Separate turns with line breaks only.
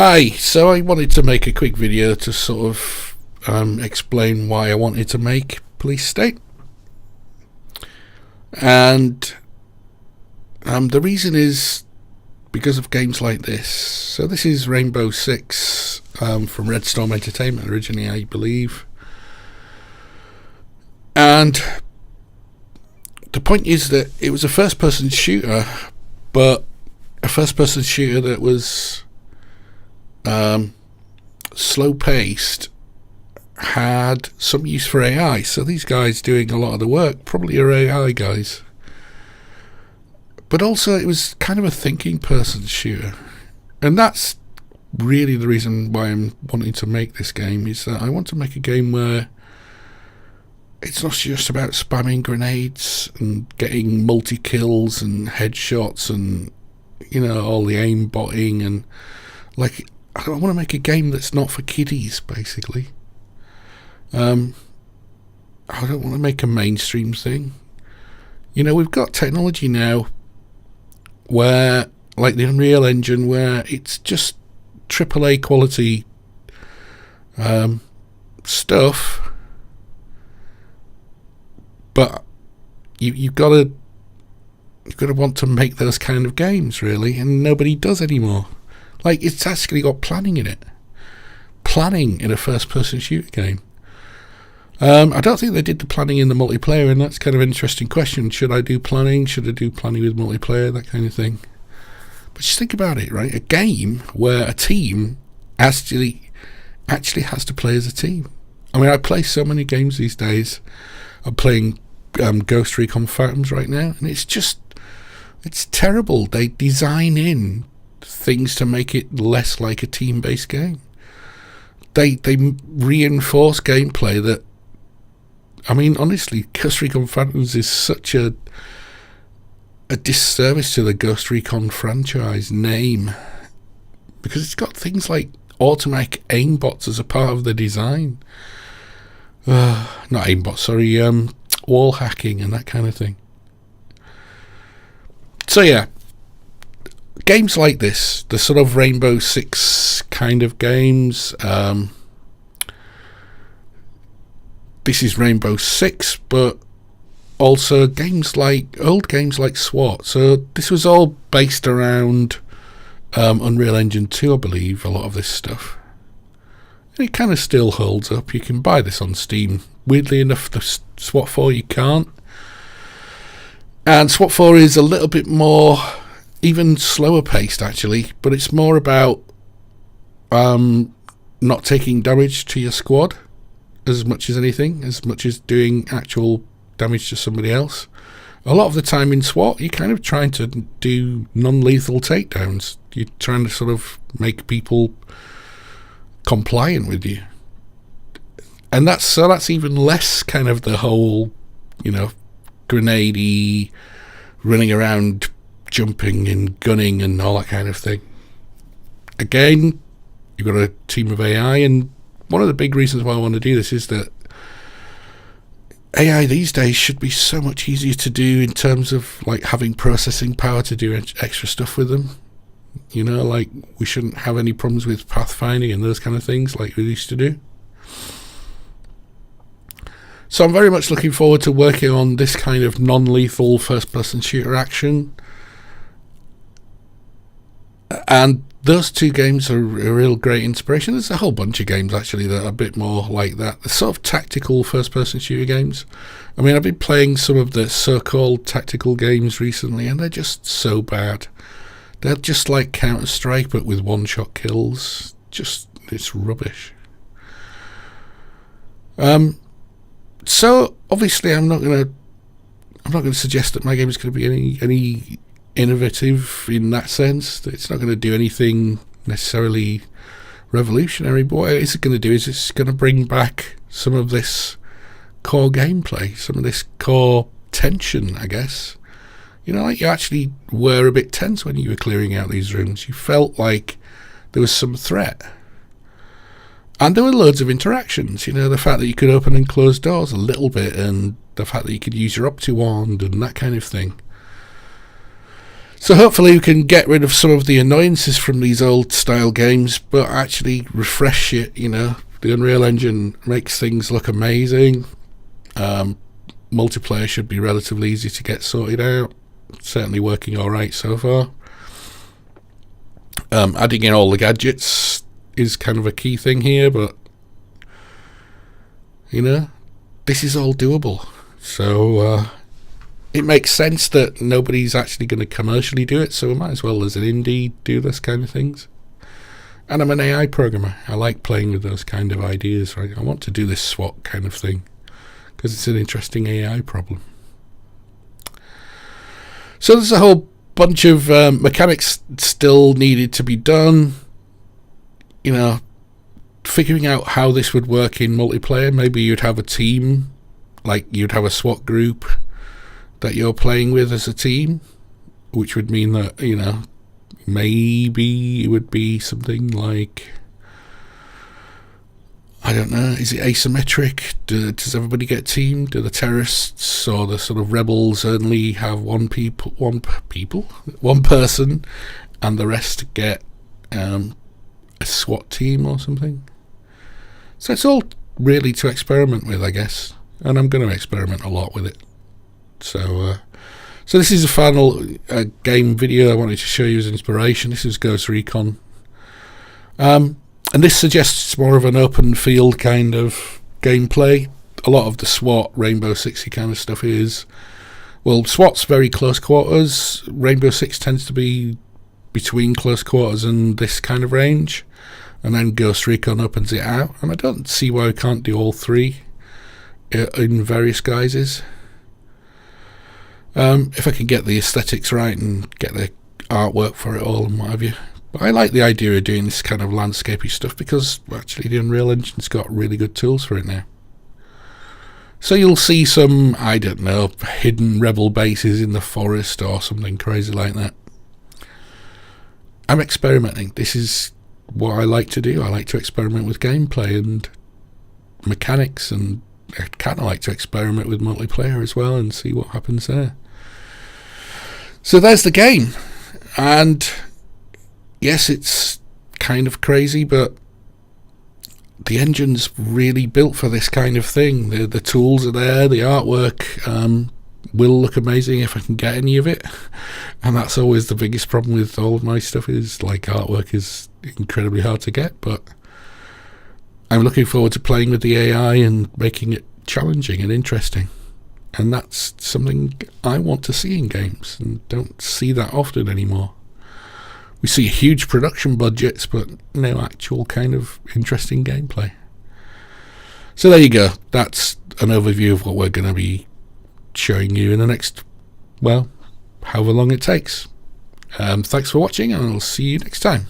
Hi, so I wanted to make a quick video to sort of explain why I wanted to make Police State. And the reason is because of games like this. So this is Rainbow Six from Red Storm Entertainment originally, I believe. And the point is that it was a first-person shooter, but a first-person shooter that was slow-paced, had some use for AI. So these guys doing a lot of the work probably are AI guys. But also it was kind of a thinking person shooter. And that's really the reason why I'm wanting to make this game, is that I want to make a game where it's not just about spamming grenades and getting multi-kills and headshots and, you know, all the aimbotting and, like, I want to make a game that's not for kiddies, basically. I don't want to make a mainstream thing. You know, we've got technology now where, like the Unreal Engine, where it's just AAA quality stuff, but you've got to want to make those kind of games, really, and nobody does anymore. Like, it's actually got planning in it. Planning in a first-person shooter game. I don't think they did the planning in the multiplayer, and that's kind of an interesting question. Should I do planning? Should I do planning with multiplayer? That kind of thing. But just think about it, right? A game where a team actually has to play as a team. I mean, I play so many games these days. I'm playing Ghost Recon Phantoms right now, and it's terrible. They design in things to make it less like a team-based game. They reinforce gameplay that, I mean, honestly, Ghost Recon Phantoms is such a disservice to the Ghost Recon franchise name, because it's got things like automatic aimbots as a part of the design. Not aimbots, sorry, wall hacking and that kind of thing. So yeah, games like this, the sort of Rainbow Six kind of games, this is Rainbow Six, but also old games like SWAT. So this was all based around Unreal Engine 2, I believe, a lot of this stuff. And it kind of still holds up. You can buy this on Steam. Weirdly enough, the SWAT 4 you can't. And SWAT 4 is a little bit more, even slower paced actually, but it's more about not taking damage to your squad as much as anything, as much as doing actual damage to somebody else. A lot of the time in SWAT, you're kind of trying to do non-lethal takedowns. You're trying to sort of make people compliant with you. And that's even less kind of the whole, you know, grenade-y, running around, jumping and gunning and all that kind of thing. Again, you've got a team of AI, and one of the big reasons why I want to do this is that AI these days should be so much easier to do in terms of, like, having processing power to do extra stuff with them. You know, like, we shouldn't have any problems with pathfinding and those kind of things like we used to do. So I'm very much looking forward to working on this kind of non-lethal first-person shooter action. And those two games are a real great inspiration. There's a whole bunch of games, actually, that are a bit more like that. The sort of tactical first-person shooter games. I mean, I've been playing some of the so-called tactical games recently, and they're just so bad. They're just like Counter-Strike, but with one-shot kills. It's rubbish. So obviously, I'm not going to suggest that my game is going to be any innovative in that sense. It's not going to do anything necessarily revolutionary, but what it's going to do is it's going to bring back some of this core gameplay, some of this core tension, I guess. You know, like, you actually were a bit tense when you were clearing out these rooms. You felt like there was some threat. And there were loads of interactions, you know, the fact that you could open and close doors a little bit, and the fact that you could use your Opti wand and that kind of thing. So hopefully we can get rid of some of the annoyances from these old style games, but actually refresh it. The Unreal Engine makes things look amazing. Multiplayer should be relatively easy to get sorted out. Certainly working alright so far. Adding in all the gadgets is kind of a key thing here, but this is all doable. So it makes sense that nobody's actually going to commercially do it, so we might as well, as an indie, do this kind of things. And I'm an AI programmer. I like playing with those kind of ideas, right? I want to do this SWAT kind of thing because it's an interesting AI problem. So there's a whole bunch of mechanics still needed to be done. Figuring out how this would work in multiplayer. Maybe you'd have a team, like you'd have a SWAT group that you're playing with as a team, which would mean that, maybe it would be something like, I don't know, is it asymmetric? Does everybody get teamed? Do the terrorists or the sort of rebels only have one person, and the rest get a SWAT team or something? So it's all really to experiment with, I guess, and I'm going to experiment a lot with it. So this is a final game video I wanted to show you as inspiration. This is Ghost Recon. And this suggests more of an open field kind of gameplay. A lot of the SWAT, Rainbow Sixy kind of stuff is. Well, SWAT's very close quarters. Rainbow Six tends to be between close quarters and this kind of range. And then Ghost Recon opens it out. And I don't see why we can't do all three in various guises. If I can get the aesthetics right and get the artwork for it all and what have you. But I like the idea of doing this kind of landscapey stuff because actually the Unreal Engine's got really good tools for it now. So you'll see some, I don't know, hidden rebel bases in the forest or something crazy like that. I'm experimenting. This is what I like to do. I like to experiment with gameplay and mechanics, and I kind of like to experiment with multiplayer as well and see what happens there. So there's the game, and yes, it's kind of crazy, but the engine's really built for this kind of thing. The tools are there, the artwork will look amazing if I can get any of it, and that's always the biggest problem with all of my stuff, is like artwork is incredibly hard to get, but I'm looking forward to playing with the AI and making it challenging and interesting. And that's something I want to see in games and don't see that often anymore. We see huge production budgets, but no actual kind of interesting gameplay. So there you go. That's an overview of what we're going to be showing you in the next, well, however long it takes. Thanks for watching, and I'll see you next time.